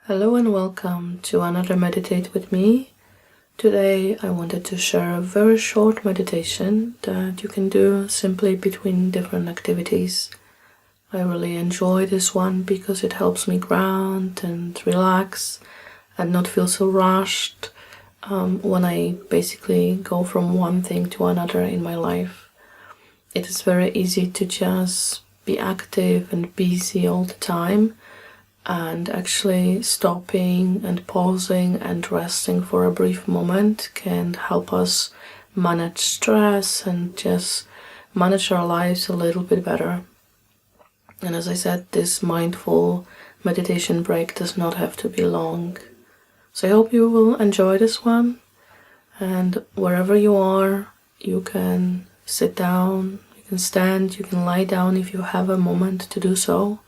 Hello and welcome to another Meditate with me. Today I wanted to share a very short meditation that you can do simply between different activities. I really enjoy this one because it helps me ground and relax and not feel so rushed when I basically go from one thing to another in my life. It is very easy to just be active and busy all the time, and actually stopping and pausing and resting for a brief moment can help us manage stress and just manage our lives a little bit better. And as I said, this mindful meditation break does not have to be long. So I hope you will enjoy this one, and wherever you are, you can sit down, you can stand, you can lie down if you have a moment to do so.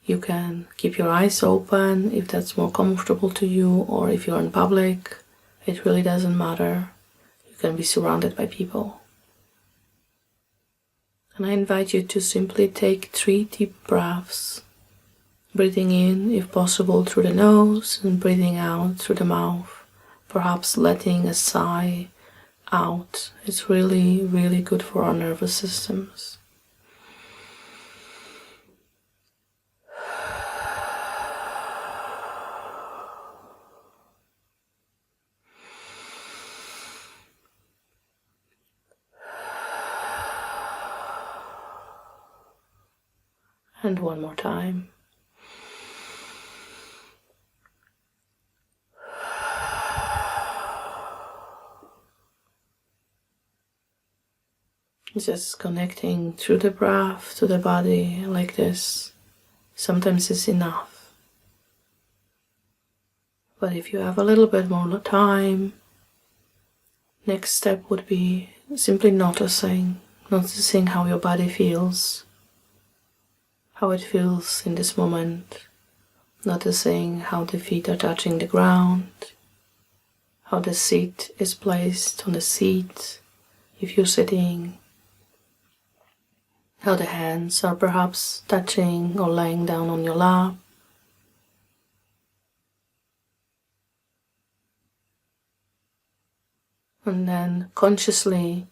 You can keep your eyes open if that's more comfortable to you, or if you're in public, it really doesn't matter. You can be surrounded by people. And I invite you to simply take 3 deep breaths, breathing in, if possible, through the nose and breathing out through the mouth, perhaps letting a sigh out. It's really, really good for our nervous systems. And one more time. Just connecting through the breath to the body like this. Sometimes it's enough. But if you have a little bit more time, next step would be simply noticing how your body feels. How it feels in this moment, noticing how the feet are touching the ground, how the seat is placed on the seat if you're sitting, how the hands are perhaps touching or laying down on your lap. And then consciously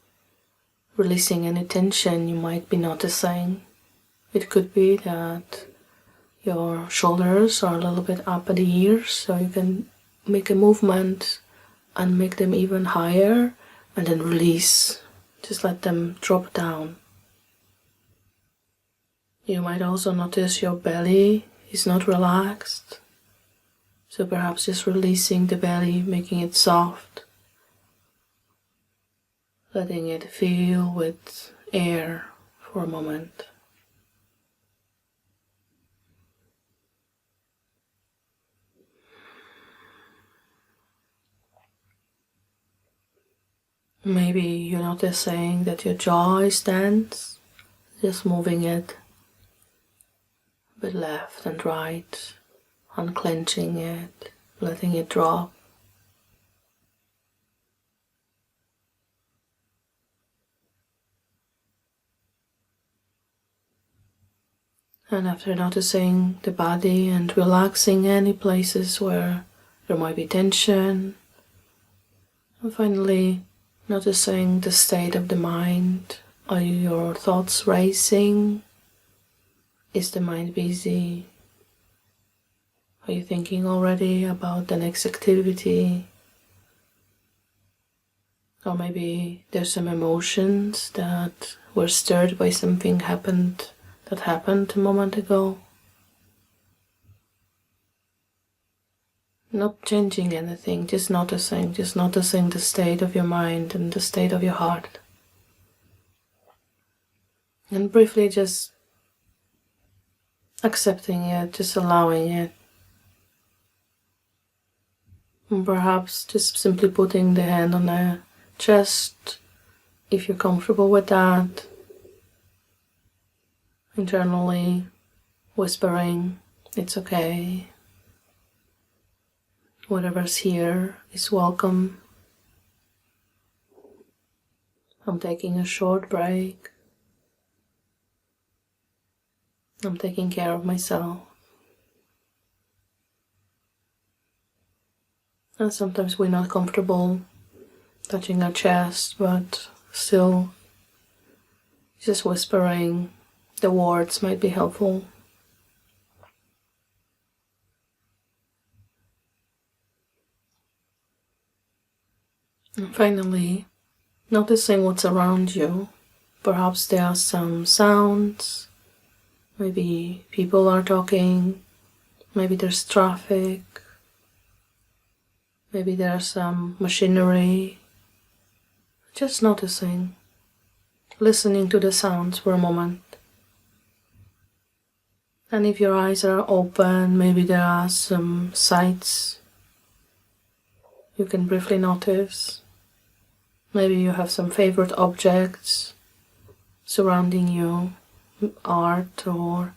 releasing any tension you might be noticing. It could be that your shoulders are a little bit up at the ears, so you can make a movement and make them even higher, and then release. Just let them drop down. You might also notice your belly is not relaxed, so perhaps just releasing the belly, making it soft, letting it fill with air for a moment. Maybe you're noticing that your jaw is tense, just moving it a bit left and right, unclenching it, letting it drop. And after noticing the body and relaxing any places where there might be tension, and finally noticing the state of the mind. Are your thoughts racing? Is the mind busy? Are you thinking already about the next activity? Or maybe there's some emotions that were stirred by something that happened a moment ago. Not changing anything, just noticing the state of your mind and the state of your heart. And briefly just accepting it, just allowing it. And perhaps just simply putting the hand on the chest, if you're comfortable with that. Internally whispering, it's okay. Whatever's here is welcome. I'm taking a short break. I'm taking care of myself. And sometimes we're not comfortable touching our chest, but still just whispering the words might be helpful. And finally, noticing what's around you. Perhaps there are some sounds, maybe people are talking, maybe there's traffic, maybe there's some machinery. Just noticing, listening to the sounds for a moment. And if your eyes are open, maybe there are some sights you can briefly notice. Maybe you have some favorite objects surrounding you, art or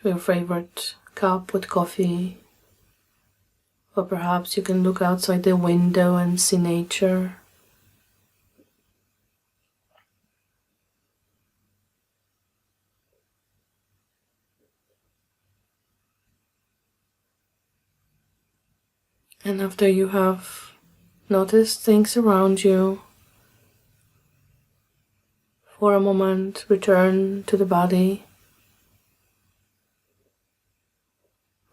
your favorite cup with coffee. Or perhaps you can look outside the window and see nature. And after you have noticed things around you, for a moment return to the body.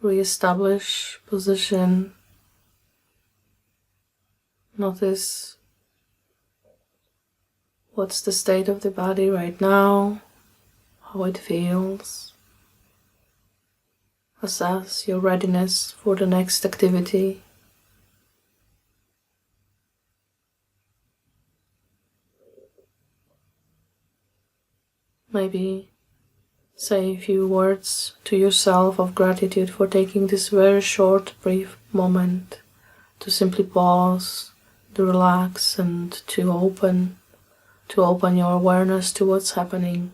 Re-establish position. Notice what's the state of the body right now, how it feels. Assess your readiness for the next activity. Maybe say a few words to yourself of gratitude for taking this very short, brief moment to simply pause, to relax, and to open your awareness to what's happening,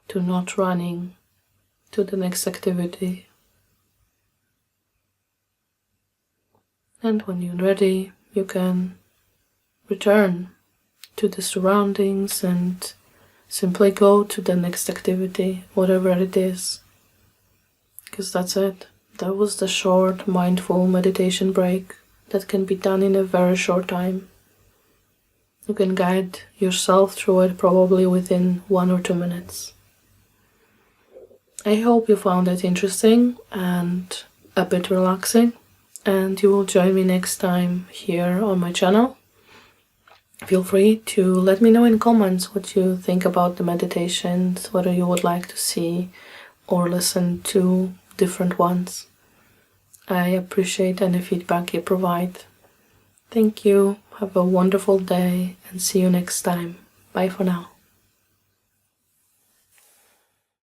to not running to the next activity. And when you're ready, you can return to the surroundings and simply go to the next activity, whatever it is. Because that's it. That was the short, mindful meditation break that can be done in a very short time. You can guide yourself through it probably within 1 or 2 minutes. I hope you found it interesting and a bit relaxing, and you will join me next time here on my channel. Feel free to let me know in comments what you think about the meditations, whether you would like to see or listen to different ones. I appreciate any feedback you provide. Thank you, have a wonderful day, and see you next time. Bye for now.